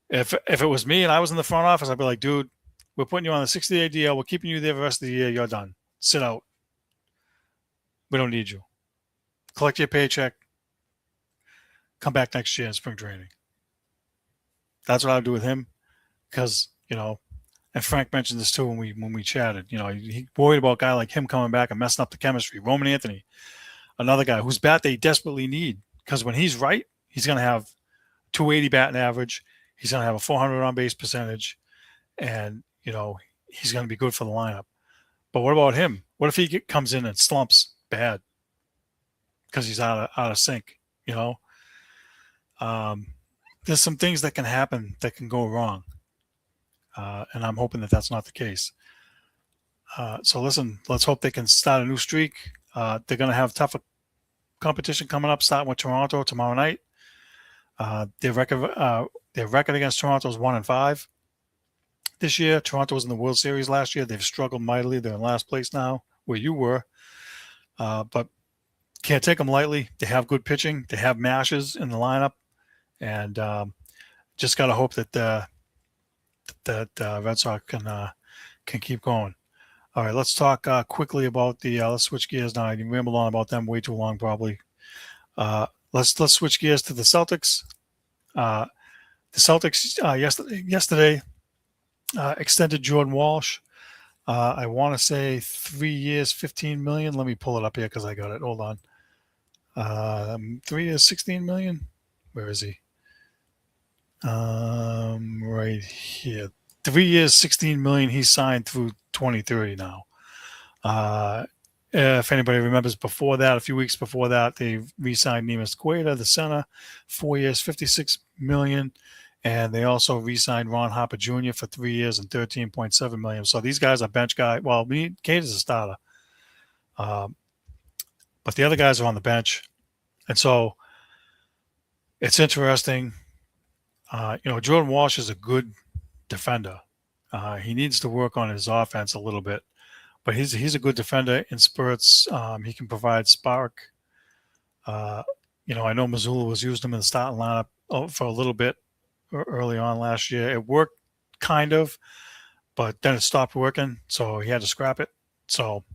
If it was me and I was in the front office, I'd be like, dude, we're putting you on a 60-day DL. We're keeping you there the rest of the year. You're done. Sit out. We don't need you. Collect your paycheck. Come back next year in spring training. That's what I would do with him because, and Frank mentioned this too when we chatted. He worried about a guy like him coming back and messing up the chemistry. Roman Anthony, another guy whose bat they desperately need because when he's right, he's going to have 280 batting average. He's going to have a 400 on base percentage, and he's going to be good for the lineup. But what about him? What if he comes in and slumps bad because he's out of sync? There's some things that can happen that can go wrong. And I'm hoping that that's not the case. So listen, let's hope they can start a new streak. They're going to have tougher competition coming up, starting with Toronto tomorrow night. Their record against Toronto is 1-5 this year. Toronto was in the World Series last year. They've struggled mightily. They're in last place now, where you were. But can't take them lightly. They have good pitching. They have mashes in the lineup. And just got to hope that Red Sox can keep going. All right, let's talk quickly about let's switch gears now. I rambled on about them way too long, probably. Let's switch gears to the Celtics. The Celtics yesterday extended Jordan Walsh. I want to say 3 years, $15 million. Let me pull it up here because I got it. Hold on. 3 years, $16 million. Where is he? Right here. 3 years, $16 million. He's signed through 2030 now. If anybody remembers before that, a few weeks before that, they re-signed Neemias Queta, the center, 4 years, $56 million. And they also re-signed Ron Harper Jr. for 3 years and $13.7 million. So these guys are bench guys. Well, Kate is a starter. But the other guys are on the bench. And so it's interesting. Jordan Walsh is a good defender. He needs to work on his offense a little bit. But he's a good defender in spurts. He can provide spark. I know Missoula was using him in the starting lineup for a little bit early on last year. It worked kind of, but then it stopped working, so he had to scrap it. So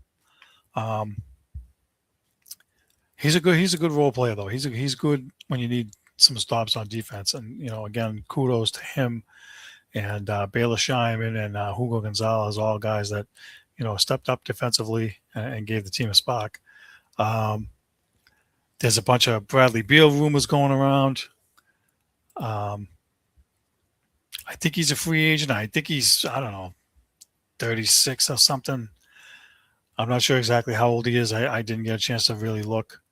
he's a good role player though. He's good when you need some stops on defense. And again, kudos to him and Baylor Scheinman and Hugo Gonzalez, all guys that stepped up defensively and gave the team a spark. There's a bunch of Bradley Beal rumors going around. I think he's a free agent. I think he's, 36 or something. I'm not sure exactly how old he is. I didn't get a chance to really look.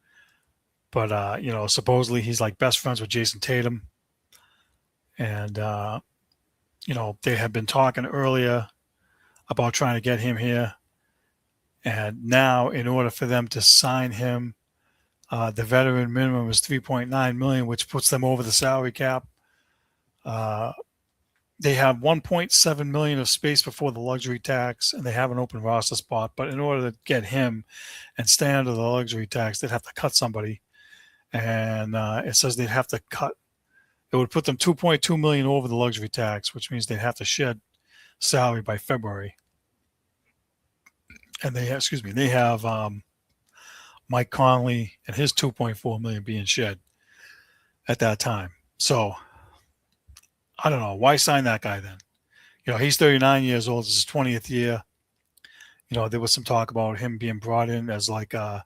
But, supposedly he's like best friends with Jason Tatum. And they had been talking earlier about trying to get him here. And now, in order for them to sign him, the veteran minimum is 3.9 million, which puts them over the salary cap. They have 1.7 million of space before the luxury tax, and they have an open roster spot. But in order to get him and stay under the luxury tax, they'd have to cut somebody, and it says they'd have to cut. It would put them 2.2 million over the luxury tax, which means they'd have to shed salary by February. And they have Mike Conley and his 2.4 million being shed at that time. So I don't know, why sign that guy then? He's 39 years old. It's his 20th year. There was some talk about him being brought in as like a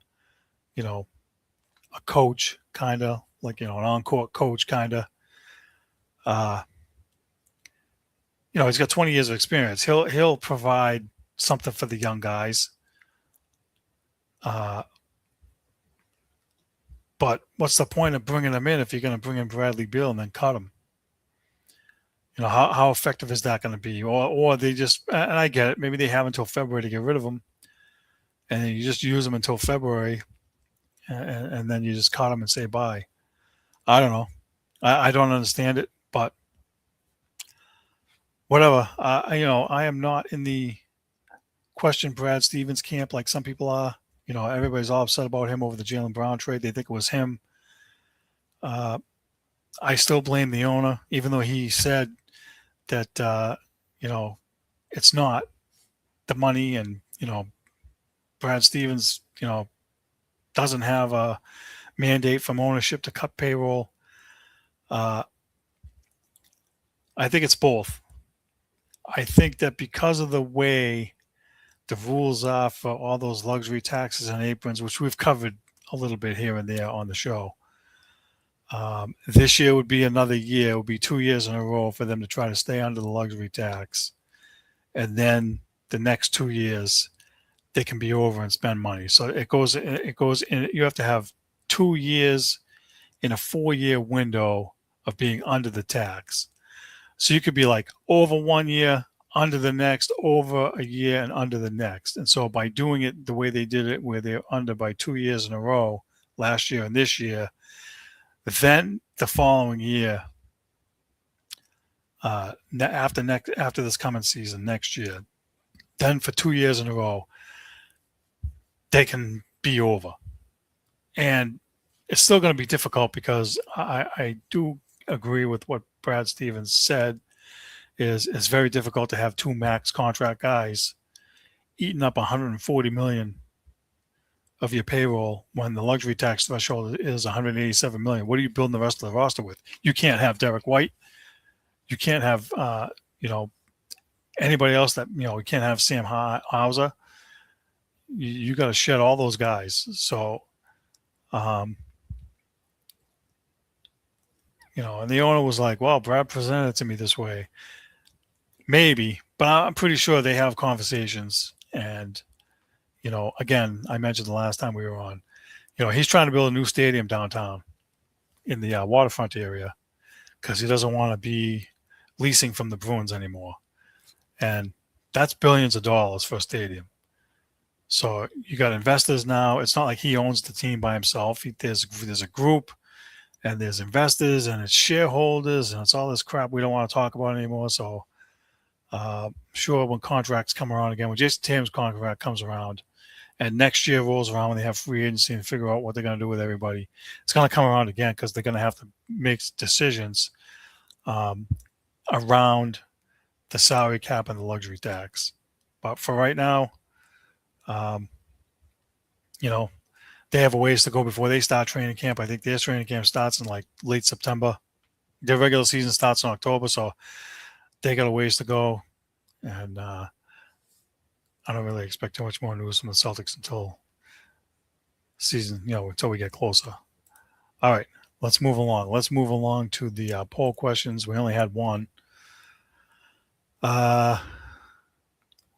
coach, kind of like an on-court coach, kind of. He's got 20 years of experience. He'll provide something for the young guys. But what's the point of bringing him in if you're going to bring in Bradley Beal and then cut him? How effective is that going to be? Or they just, and I get it, maybe they have until February to get rid of him, and then you just use them until February, and then you just cut them and say bye. I don't know. I don't understand it, but whatever. I am not in the question Brad Stevens camp like some people are. Everybody's all upset about him over the Jaylen Brown trade. They think it was him. I still blame the owner, even though he said that, it's not the money, and, Brad Stevens, doesn't have a mandate from ownership to cut payroll. I think it's both. I think that because of the way the rules are for all those luxury taxes and aprons, which we've covered a little bit here and there on the show, this year would be another year. It would be 2 years in a row for them to try to stay under the luxury tax. And then the next 2 years, they can be over and spend money. So it goes in. You have to have 2 years in a 4-year window of being under the tax. So you could be like over 1 year, under the next, over a year, and under the next. And so by doing it the way they did it, where they're under by 2 years in a row, last year and this year, then the following year, after this coming season, next year, then for 2 years in a row, they can be over. And it's still going to be difficult because I do agree with what Brad Stevens said. It's very difficult to have two max contract guys eating up $140 million of your payroll when the luxury tax threshold is $187 million. What are you building the rest of the roster with? You can't have Derek White. You can't have anybody else that you can't have Sam Hauser. You got to shed all those guys. So, and the owner was like, "Well, Brad presented it to me this way." Maybe, but I'm pretty sure they have conversations. And, again, I mentioned the last time we were on, he's trying to build a new stadium downtown in the waterfront area because he doesn't want to be leasing from the Bruins anymore. And that's billions of dollars for a stadium. So you got investors now. It's not like he owns the team by himself. There's a group, and there's investors, and it's shareholders, and it's all this crap we don't want to talk about anymore. So, sure, when contracts come around again, when Jason Tatum's contract comes around and next year rolls around when they have free agency and figure out what they're going to do with everybody, it's going to come around again because they're going to have to make decisions around the salary cap and the luxury tax. But for right now, they have a ways to go before they start training camp. I think their training camp starts in like late September. Their regular season starts in October, so they got a ways to go, and I don't really expect too much more news from the Celtics until season, until we get closer. All right, let's move along. Let's move along to the poll questions. We only had one. Where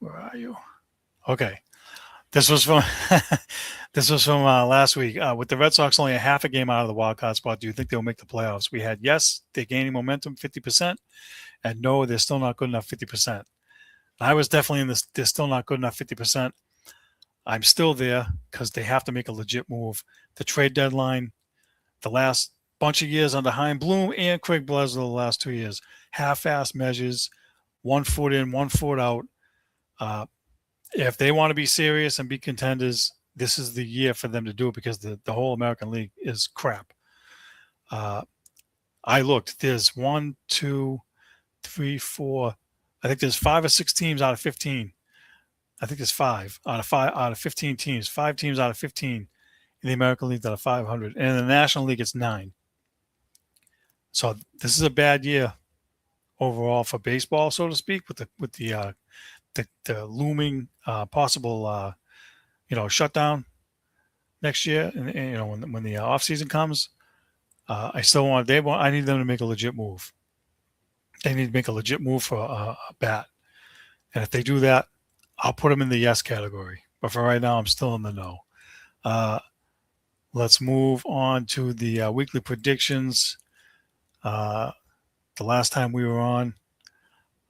are you? Okay. This was from this was from last week. With the Red Sox only a half a game out of the wild card spot, do you think they'll make the playoffs? We had yes, they're gaining momentum, 50%, and no, they're still not good enough, 50%. I was definitely in this. They're still not good enough, 50%. I'm still there because they have to make a legit move. The trade deadline, the last bunch of years under Hein Bloom and Craig Bledsoe, the last 2 years, half-assed measures, 1 foot in, 1 foot out. If they want to be serious and be contenders, this is the year for them to do it because the whole American League is crap. I looked. There's 1, 2, 3, 4. I think there's 5 or 6 teams out of 15. I think there's 5 out of 15 teams. 5 teams out of 15 in the American League that are 500, and in the National League it's 9. So this is a bad year overall for baseball, so to speak, with the looming possible shutdown next year, and when the off season comes. I need them to make a legit move. They need to make a legit move for a bat, and if they do that, I'll put them in the yes category. But for right now, I'm still in the no. Let's move on to the weekly predictions. The last time we were on,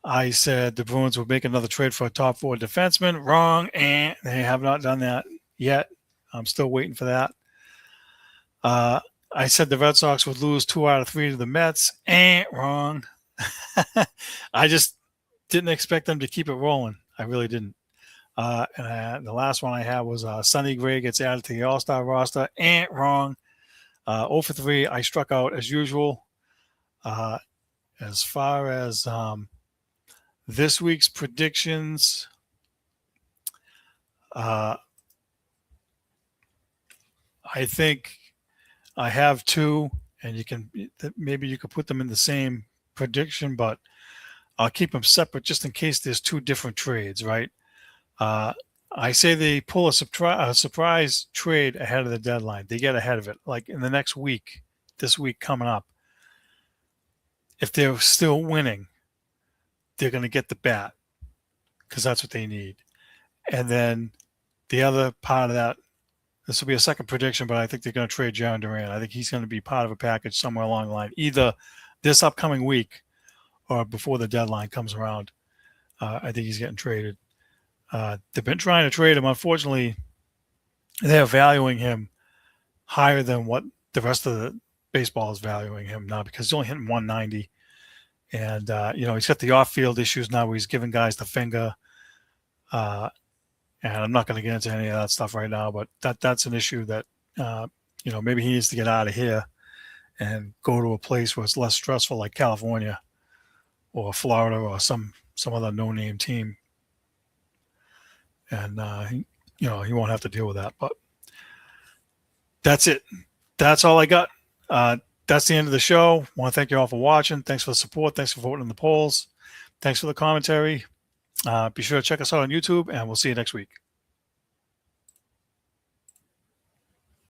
I said the Bruins would make another trade for a top 4 defenseman. Wrong, and they have not done that yet. I'm still waiting for that. I said the Red Sox would lose 2 out of 3 to the Mets. Wrong. I just didn't expect them to keep it rolling. I really didn't. And the last one I had was Sonny Gray gets added to the All-Star roster. Wrong. 0 for 3. I struck out as usual. As far as this week's predictions, I think I have 2, and maybe you could put them in the same prediction, but I'll keep them separate just in case there's 2 different trades, right? I say they pull a surprise trade ahead of the deadline. They get ahead of it, like in the next week, this week coming up. If they're still winning, they're going to get the bat because that's what they need. And then the other part of that, this will be a second prediction, but I think they're going to trade Jarren Duran. I think he's going to be part of a package somewhere along the line, either this upcoming week or before the deadline comes around. I think he's getting traded. They've been trying to trade him. Unfortunately, they're valuing him higher than what the rest of the baseball is valuing him now because he's only hitting 190. And, he's got the off-field issues now where he's giving guys the finger. And I'm not going to get into any of that stuff right now, but that's an issue that, maybe he needs to get out of here and go to a place where it's less stressful like California or Florida or some other no-name team. And, he won't have to deal with that. But that's it. That's all I got. That's the end of the show. I want to thank you all for watching. Thanks for the support. Thanks for voting in the polls. Thanks for the commentary. Be sure to check us out on YouTube, and we'll see you next week.